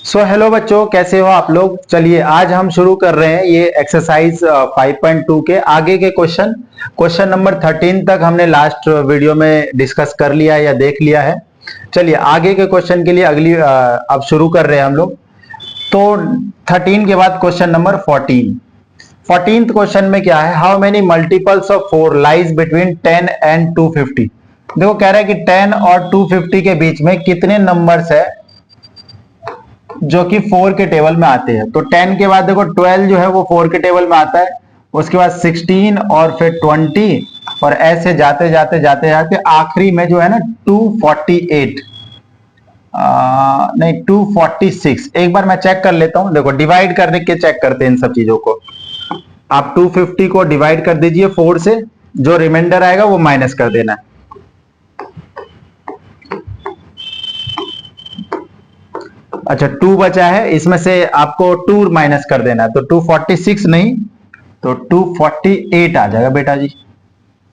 Hello बच्चों, कैसे हो आप लोग। चलिए आज हम शुरू कर रहे हैं ये एक्सरसाइज 5.2 के आगे के क्वेश्चन नंबर 13 तक हमने लास्ट वीडियो में डिस्कस कर लिया है या देख लिया है। चलिए आगे के क्वेश्चन के लिए अब शुरू कर रहे हैं हम लोग। तो 13 के बाद क्वेश्चन नंबर 14th क्वेश्चन में क्या है, how many multiples of 4 lies between 10 and 250। देखो कह रहा है कि 10 और 250 के बीच में कितने नंबर्स है जो कि 4 के टेबल में आते हैं। तो 10 के बाद देखो 12 जो है वो 4 के टेबल में आता है, उसके बाद 16 और फिर 20 और ऐसे जाते जाते जाते जाते आखिरी में जो है ना 248 नहीं 246। एक बार मैं चेक कर लेता हूं, देखो डिवाइड करने के चेक करते हैं इन सब चीजों को। आप 250 को डिवाइड कर दीजिए 4 से, जो रिमाइंडर आएगा वो माइनस कर देना है। अच्छा 2 बचा है, इसमें से आपको 2 माइनस कर देना है, तो 246 नहीं तो 248 आ जाएगा बेटा जी।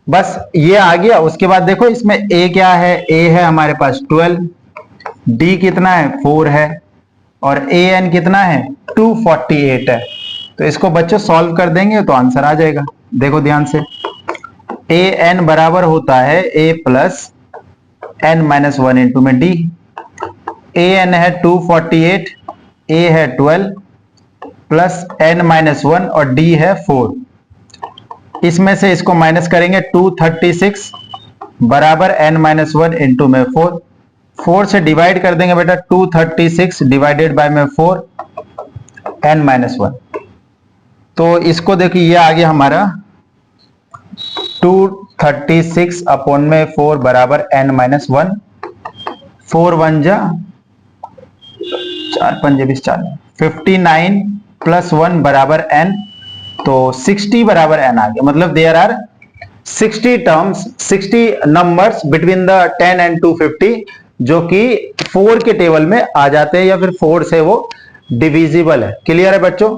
बस ये आ गया। उसके बाद देखो इसमें a क्या है, a है हमारे पास 12, d कितना है 4 है और an कितना है 248 है। तो इसको बच्चों सॉल्व कर देंगे तो आंसर आ जाएगा। देखो ध्यान से, an बराबर होता है a plus n minus 1 into में d। an है 248, a है 12 प्लस n माइनस 1 और d है 4। इसमें से इसको माइनस करेंगे 236 बराबर n माइनस 1 इंटू में 4। 4 से डिवाइड कर देंगे बेटा, 236 डिवाइडेड बाय में 4 n माइनस 1। तो इसको देखिए ये आ गया हमारा 236 अपॉन में 4 बराबर n माइनस 1। 4 1 जा 4 पंजे 20 40 59 प्लस 1 बराबर n, तो 60 बराबर n आ गया। मतलब there are 60 terms 60 numbers between the 10 and 250 जो कि 4 के टेबल में आ जाते हैं या फिर 4 से वो डिविजिबल है। क्लियर है बच्चों।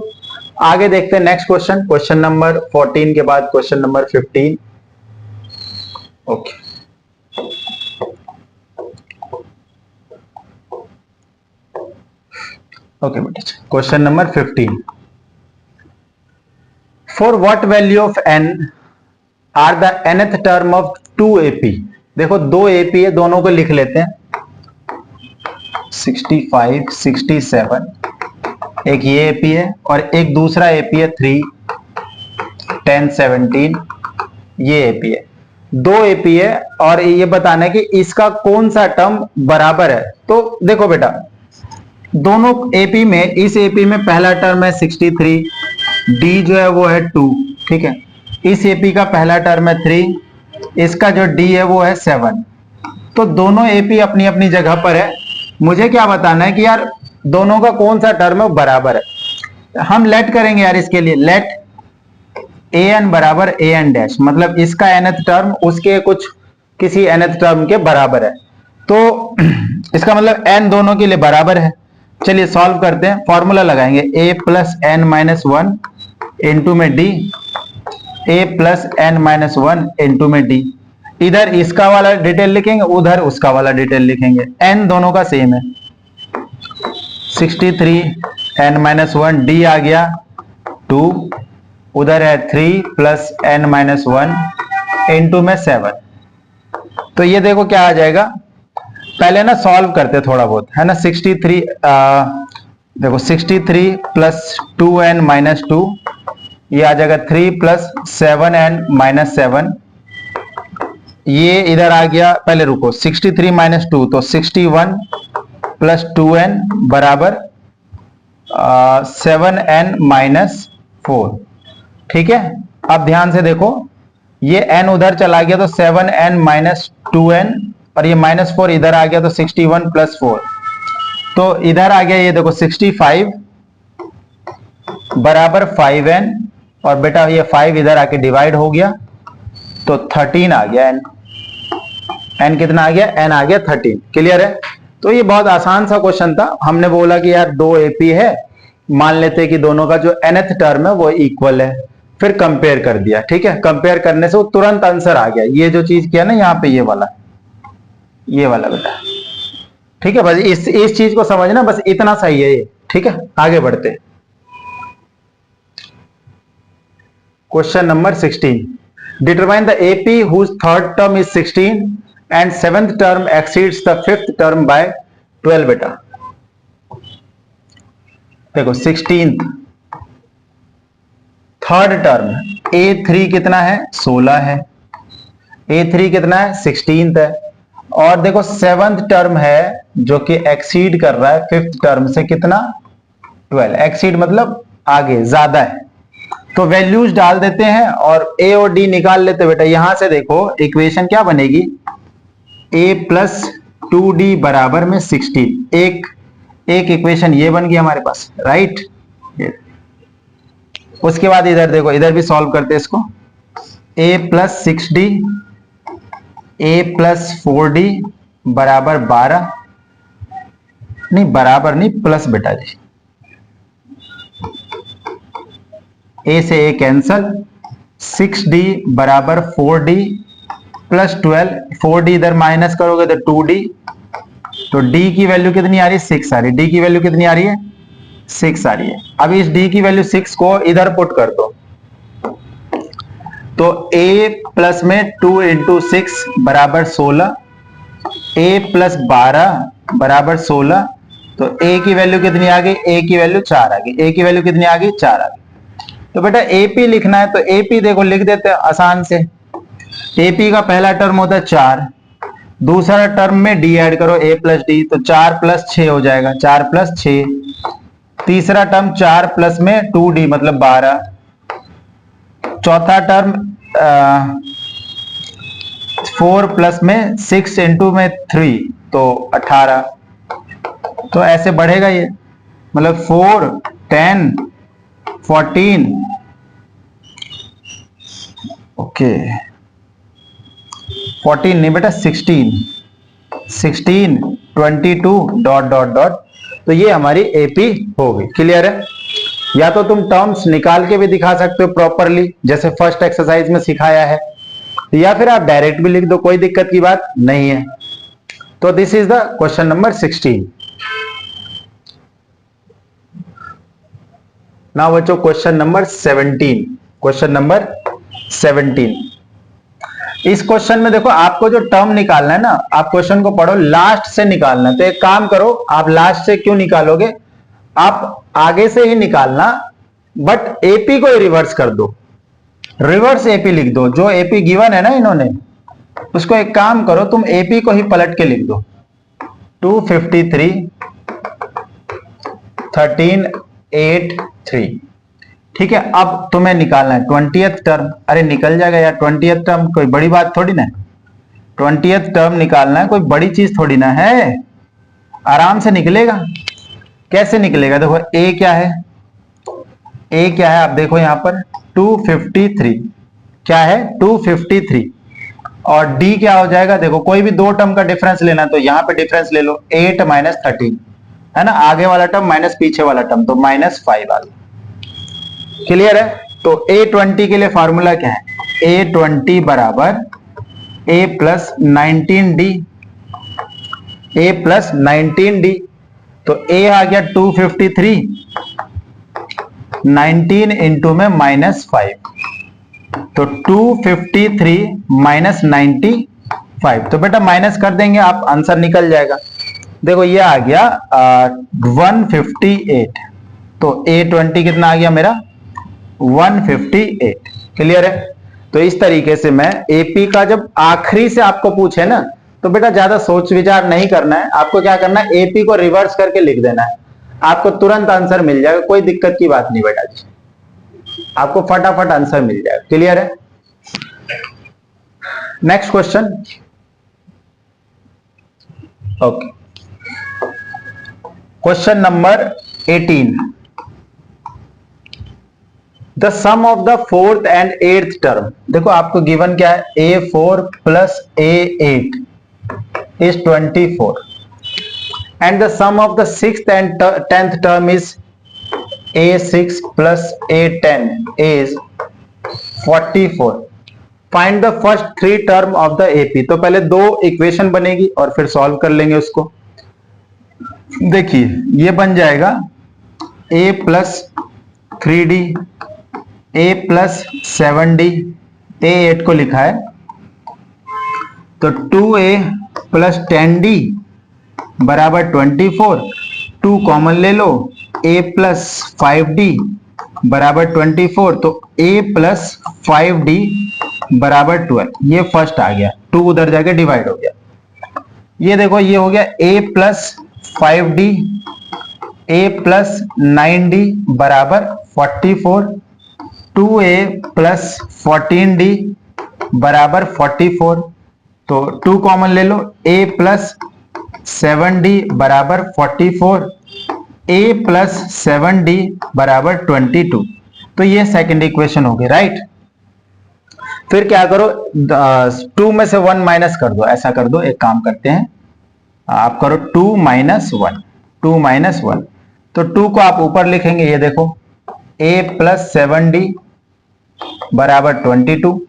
आगे देखते हैं नेक्स्ट क्वेश्चन नंबर 14 के बाद क्वेश्चन नंबर 15। ओके ओके बेटा, question number 15। For what value of n are the nth term of 2ap। देखो 2ap है, दोनों को लिख लेते हैं 65 67, एक ये ap है और एक दूसरा ap है 3 10 17, ये ap है। 2 ap है और ये बताना है कि इसका कौन सा टर्म बराबर है। तो देखो बेटा दोनों एपी में, इस एपी में पहला टर्म है 63, डी जो है वो है 2, ठीक है। इस एपी का पहला टर्म है 3, इसका जो डी है वो है 7। तो दोनों एपी अपनी अपनी जगह पर है। मुझे क्या बताना है कि यार दोनों का कौन सा टर्म है बराबर है। हम लेट करेंगे यार इसके लिए, लेट an बराबर an डैश, मतलब इसका nth टर्म उसके कुछ किसी nth टर्म के बराबर है। तो इसका मतलब n दोनों के लिए बराबर है। चलिए सॉल्व करते हैं, फॉर्मूला लगाएंगे a plus n minus 1 into में d, a plus n minus 1 into में d। इधर इसका वाला डिटेल लिखेंगे, उधर उसका वाला डिटेल लिखेंगे। n दोनों का सेम है, 63 n माइनस 1, d आ गया 2, उधर है 3 प्लस n माइनस 1 इंटू में 7। तो ये देखो क्या आ जाएगा, पहले ना सॉल्व करते थोड़ा बहुत, है ना। 63 देखो 63 प्लस 2n माइनस 2, ये आ जाएगा 3 प्लस 7n माइनस 7। ये इधर आ गया, पहले रुको 63 माइनस 2 तो 61 प्लस 2n बराबर 7n माइनस 4, ठीक है। अब ध्यान से देखो, ये n उधर चला गया तो 7n माइनस 2n और ये माइनस 4 इधर आ गया तो 61 प्लस 4। तो इधर आ गया ये देखो 65 बराबर 5n और बेटा ये 5 इधर आके डिवाइड हो गया तो 13 आ गया n। n कितना आ गया, n आ गया 13। क्लियर है। तो ये बहुत आसान सा क्वेश्चन था। हमने बोला कि यार 2 एपी है, मान लेते हैं कि दोनों का जो nth टर्म है वो इक्वल है, फिर कंपेयर कर दिया, ठीक है। कंपेयर करने से वो तुरंत आंसर आ गया। ये जो चीज किया ना यहाँ पे, ये वाला बेटा ठीक है, बस इस चीज को समझना, बस इतना सही है ये। ठीक है, आगे बढ़ते हैं। Question number 16, determine the AP whose third term is 16 and seventh term exceeds the fifth term by 12। बेटा देखो 16th थर्ड टर्म A3 कितना है 16 है, A3 कितना है 16th है, और देखो सेवंथ टर्म है जो कि एक्सीड कर रहा है फिफ्थ टर्म से कितना 12। एक्सीड मतलब आगे ज्यादा है, तो वैल्यूज डाल देते हैं और A और D निकाल लेते हैं। बेटा यहां से देखो इक्वेशन क्या बनेगी, A प्लस 2D बराबर में 16। एक इक्वेशन ये बन गई हमारे पास, राइट। उसके बाद इधर देखो, इधर भी सॉल्व करते हैं इसको। A plus 6D A plus 4D बराबर 12, नहीं बराबर नहीं प्लस बेटा जी, A से A कैंसल, 6D बराबर 4D प्लस 12, 4D इधर माइनस करोगे तो 2D, तो D की वैल्यू कितनी आ रही है 6 आ रही है, D की वैल्यू कितनी आ रही है 6 आ रही है। अब इस D की वैल्यू 6 को इधर पुट कर दो, तो A प्लस में 2 इंटू 6 बराबर 16, A प्लस 12 बराबर 16, तो A की वैल्यू कितनी आ गई, A की वैल्यू 4 आ गई, A की वैल्यू कितनी आ गई 4 आ गई। तो बेटा AP लिखना है तो AP देखो लिख देते हैं आसान से। AP का पहला टर्म होता है 4, दूसरा टर्म में D ऐड करो A प्लस D, तो 4 प्लस 6 हो जाएगा, 4 प्लस 6, तीसरा टर्म 4 प्लस में 2D मतलब 12, चौथा टर्म 4 प्लस में 6 इंटू में 3 तो 18, तो ऐसे बढ़ेगा ये, मतलब 4 10 14 ओके 14 नहीं बेटा 16 22 डॉट डॉट डॉट, तो ये हमारी एपी होगी। क्लियर है? या तो तुम टर्म्स निकाल के भी दिखा सकते हो प्रॉपरली, जैसे फर्स्ट एक्सरसाइज में सिखाया है, या फिर आप डायरेक्ट भी लिख दो, कोई दिक्कत की बात नहीं है। तो this is the question number 16। Now बच्चों क्वेश्चन नंबर 17। क्वेश्चन नंबर 17, इस क्वेश्चन में देखो आपको जो टर्म निकालना है ना, आप क्वेश्चन को पढ़ो लास्ट से निकालना। तो एक काम करो, आप लास्ट से क्यों निकालोगे, आप आगे से ही निकालना, बट एपी को ही रिवर्स कर दो, रिवर्स एपी लिख दो। जो एपी गिवन है ना इन्होंने, उसको एक काम करो तुम एपी को ही पलट के लिख दो, 253 1383। ठीक है, अब तुम्हें निकालना है 20th टर्म। अरे निकल जाएगा यार 20th टर्म, कोई बड़ी बात थोड़ी ना, 20th टर्म निकालना है, कोई बड़ी चीज थोड़ी ना है, आराम से निकलेगा। कैसे निकलेगा, देखो ए क्या है, ए क्या है आप देखो यहां पर 253, क्या है 253, और डी क्या हो जाएगा, देखो कोई भी दो टर्म का डिफरेंस लेना तो यहां पे डिफरेंस ले लो, 8 माइनस 13 है ना, आगे वाला टर्म माइनस पीछे वाला टर्म, तो -5 आ गया। क्लियर है? तो A20 के लिए फॉर्मूला क्या है, A20 बराबर A plus 19D, A plus 19D, तो A आ गया 253, 19 इंटू में -5, तो 253 माइनस 95, तो बेटा माइनस कर देंगे आप, आंसर निकल जाएगा। देखो ये आ गया 158, तो A20 कितना आ गया मेरा 158। क्लियर है? तो इस तरीके से मैं एपी का जब आखिरी से आपको पूछे ना, तो बेटा ज्यादा सोच विचार नहीं करना है, आपको क्या करना है एपी को रिवर्स करके लिख देना है, आपको तुरंत आंसर मिल जाएगा, कोई दिक्कत की बात नहीं बेटा जी, आपको फटाफट आंसर मिल जाएगा। क्लियर है? Next question, okay, question number 18, the sum of the fourth and eighth term. देखो आपको गिवन क्या है, A4 plus A8 is 24 and the sum of the sixth and 10th term is A6 plus A10 is 44। Find the first 3 term of the AP। तो पहले दो equation बनेगी और फिर सॉल्व कर लेंगे उसको। देखिए ये बन जाएगा a plus 3d, a plus 7d, a 8 को लिखा है तो 2a प्लस 10d बराबर 24, 2 कॉमन ले लो, a प्लस 5d बराबर 24, तो a प्लस 5d बराबर 12, ये फर्स्ट आ गया, 2 उधर जाके डिवाइड हो गया। ये देखो ये हो गया a plus 5d, a plus 9d बराबर 44, 2a प्लस 14d बराबर 44, तो 2 कॉमन ले लो, a प्लस 7d बराबर 44, a प्लस 7d बराबर 22, तो ये सेकंड इक्वेशन हो गई, राइट। फिर क्या करो, 2 में से 1 माइनस कर दो, ऐसा कर दो, एक काम करते हैं, आप करो 2 माइनस 1, 2 माइनस 1, तो 2 को आप ऊपर लिखेंगे, ये देखो a प्लस 7d बराबर 22,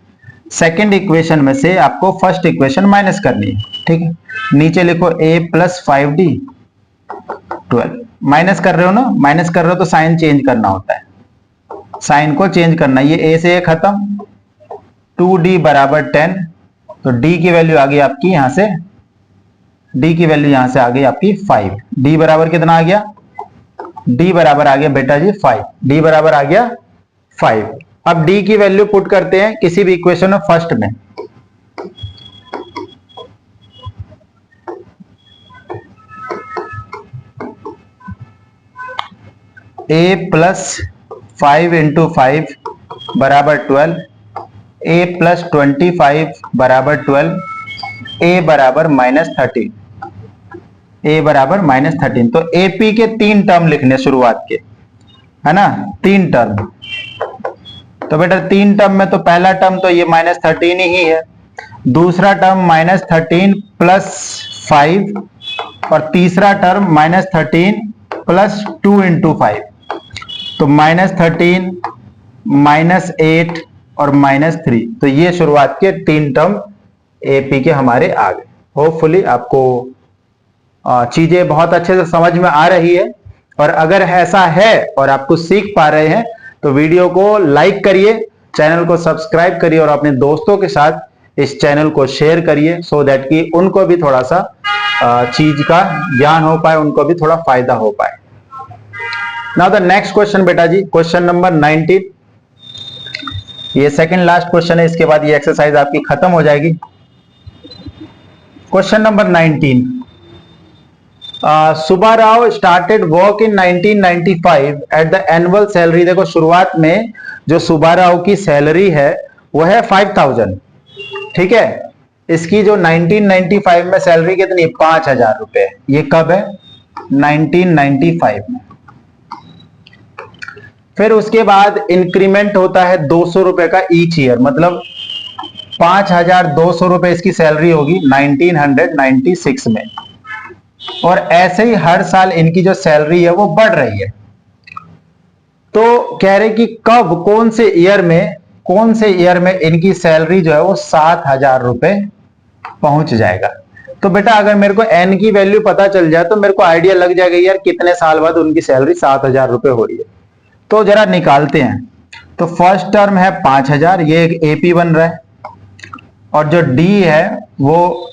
सेकेंड इक्वेशन में से आपको फर्स्ट इक्वेशन माइनस करनी है, ठीक है। नीचे लिखो a प्लस 5d 12, माइनस कर रहे हो ना, माइनस कर रहे हो तो साइन चेंज करना होता है, साइन को चेंज करना, ये a से ये खत्म, 2d बराबर 10, तो d की वैल्यू आ गई आपकी यहां से, d की वैल्यू यहां से आ गई आपकी 5, d बराबर कितना आ गया, d बराबर आ गया बेटा जी 5, d बराबर आ गया 5। अब d की वैल्यू पुट करते हैं किसी भी इक्वेशन में फर्स्ट में, a प्लस 5 इंटू 5 बराबर 12, a प्लस 25 बराबर 12, a बराबर -13, a बराबर -13, तो AP के 3 टर्म लिखने शुरुआत के, है ना, 3 टर्म, तो बेटा 3 टर्म में तो पहला टर्म तो ये -13 ही है, दूसरा टर्म -13 प्लस 5, और तीसरा टर्म -13 प्लस 2 इंटू 5, तो -13 -8 और -3, तो ये शुरुआत के 3 टर्म AP के हमारे आ गए। होपफुली आपको चीजें बहुत अच्छे से समझ में आ रही है, और अगर ऐसा है और आप कुछ सीख पा रहे हैं तो वीडियो को लाइक करिए, चैनल को सब्सक्राइब करिए और अपने दोस्तों के साथ इस चैनल को शेयर करिए, सो दैट कि उनको भी थोड़ा सा चीज का ज्ञान हो पाए, उनको भी थोड़ा फायदा हो पाए। नाउ द नेक्स्ट क्वेश्चन बेटा जी, क्वेश्चन नंबर 19, ये सेकंड लास्ट क्वेश्चन है, इसके बाद ये एक्सरसाइज आपकी खत्म हो जाएगी। Question number 19, Subbarao started work in 1995 at the annual salary, देखो शुरुआत में जो सुब्बाराव की सैलरी है वो है 5000, ठीक है। इसकी जो 1995 में सैलरी कितनी, 5000 रुपए, ये कब है, 1995 में। फिर उसके बाद इंक्रीमेंट होता है 200 रुपए का ईच ईयर, मतलब 5200 रुपए इसकी सैलरी होगी 1996 में, और ऐसे ही हर साल इनकी जो सैलरी है वो बढ़ रही है। तो कह रहे कि कब, कौन से ईयर में इनकी सैलरी जो है वो 7000 रुपए पहुंच जाएगा। तो बेटा अगर मेरे को एन की वैल्यू पता चल जाए तो मेरे को आइडिया लग जाएगा यार कितने साल बाद उनकी सैलरी 7000 रुपए हो रही है। तो जरा निकालते हैं, तो फर्स्ट टर्म है 5000, ये एक AP बन रहा है, और जो D है वो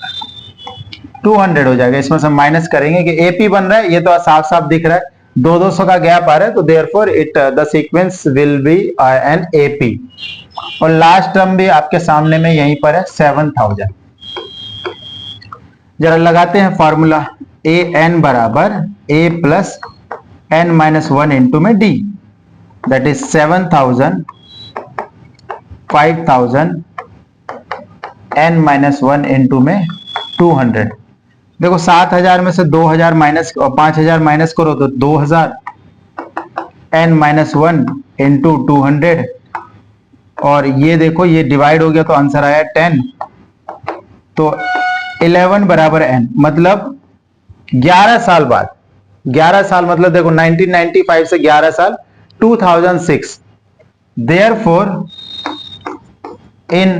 200 हो जाएगा, इसमें से माइनस करेंगे कि AP बन रहा है, ये तो साफ साफ दिख रहा है, 200 का गैप आ रहा है, तो therefore it the sequence will be an AP, और लास्ट टर्म भी आपके सामने में यहीं पर है 7000। जरा लगाते हैं फॉर्मूला, AN बराबर A प्लस n-1 इंटू में D, that is 7000 5000 n-1 into में 200। देखो 7000 में से 2000 माइनस, 5000 माइनस करो तो 2000, n-1 इंटू 200, और ये देखो ये डिवाइड हो गया तो आंसर आया 10, तो 11 बराबर n, मतलब 11 साल बाद, 11 साल मतलब देखो 1995 से 11 साल 2006, therefore in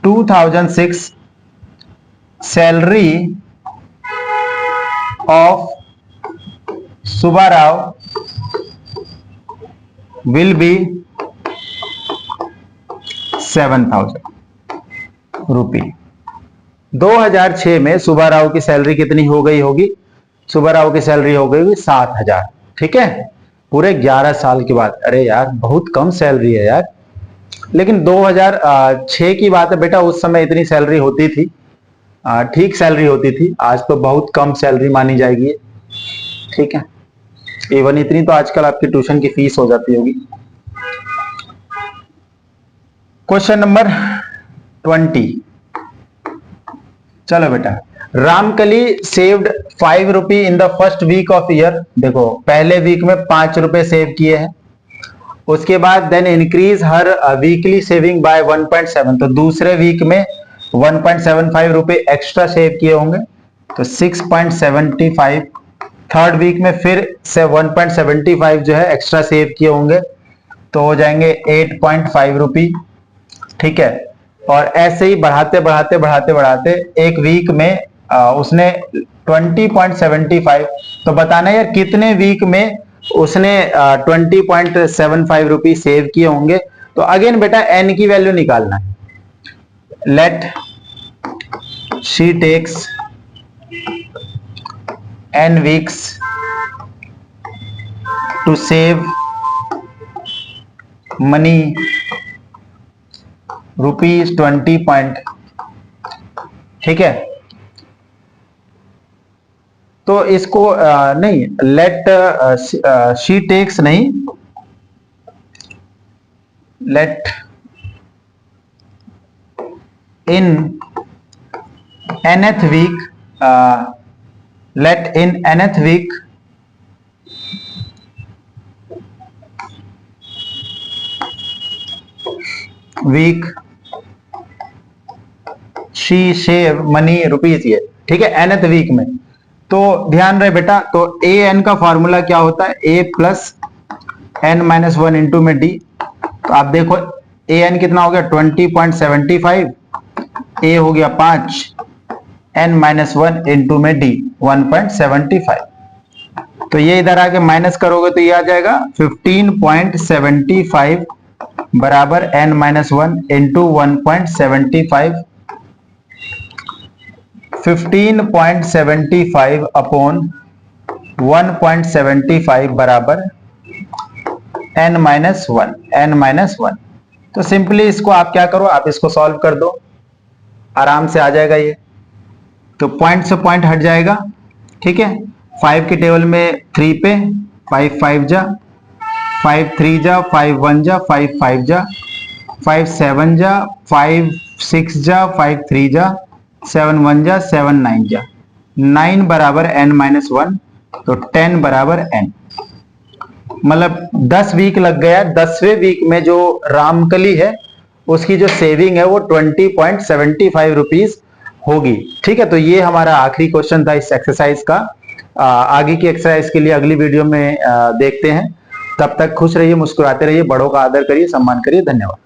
2006 salary of Subbarao will be 7,000 रुपये। 2006 में सुब्बाराव की सैलरी कितनी हो गई होगी? सुब्बाराव की सैलरी हो गई होगी 7,000। ठीक है, पूरे 11 साल के बाद। अरे यार बहुत कम सैलरी है यार, लेकिन 2006 की बात है बेटा, उस समय इतनी सैलरी होती थी, ठीक सैलरी होती थी। आज तो बहुत कम सैलरी मानी जाएगी। ठीक है, इवन इतनी तो आजकल आपकी ट्यूशन की फीस हो जाती होगी। Question number 20। चलो बेटा, Ramkali saved 5 rupee in the first week of year. देखो पहले वीक में 5 रुपए सेव किए हैं, उसके बाद देन इंक्रीज हर वीकली सेविंग बाय 1.7, तो दूसरे वीक में 1.75 रुपए एक्स्ट्रा सेव किए होंगे, तो 6.75। थर्ड वीक में फिर से 1.75 जो है एक्स्ट्रा सेव किए होंगे, तो हो जाएंगे 8.5 रुपी। ठीक है, और ऐसे ही बढ़ाते बढ़ाते बढ़ाते बढ़ाते एक वीक में उसने 20.75, तो बताना यार कितने वीक में उसने 20.75 रुपी सेव किए होंगे। तो अगेन बेटा एन की वैल्यू निकालना है। Let she takes n weeks to save money ₹20. ठीक है, तो इसको नहीं, लेट शी टेक्स नहीं, let in nth week, let in nth week she save money rupees ये। ठीक है, nth वीक में। तो ध्यान रहे बेटा, तो ए एन का फॉर्मूला क्या होता है? a प्लस n-1 इंटू में d। तो आप देखो ए एन कितना हो गया? 20.75, ए हो गया 5, n-1 इंटू में d 1.75। तो ये इधर आके माइनस करोगे तो ये आ जाएगा 15.75 बराबर n-1 इंटू 1.75। 15.75 अपॉन 1.75 बराबर n-1। तो सिंपली इसको आप क्या करो, आप इसको सॉल्व कर दो, आराम से आ जाएगा ये। तो पॉइंट से पॉइंट हट जाएगा। ठीक है, 5 के टेबल में 3 पे 5 5 जा, 5 3 जा, 5 1 जा, 5 5 जा, 5 7 जा, 5 6 जा, 5 3 जा, 7 1 जा, 7 9 जा, 9 बराबर n-1, तो 10 बराबर n। मतलब 10 वीक लग गया। 10वें वीक में जो रामकली है उसकी जो सेविंग है वो 20.75 रुपीज होगी। ठीक है, तो ये हमारा आखिरी क्वेश्चन था इस एक्सरसाइज का। आगे की एक्सरसाइज के लिए अगली वीडियो में देखते हैं। तब तक खुश रहिए, मुस्कुराते रहिए, बड़ों का आदर करिए, सम्मान करिए। धन्यवाद।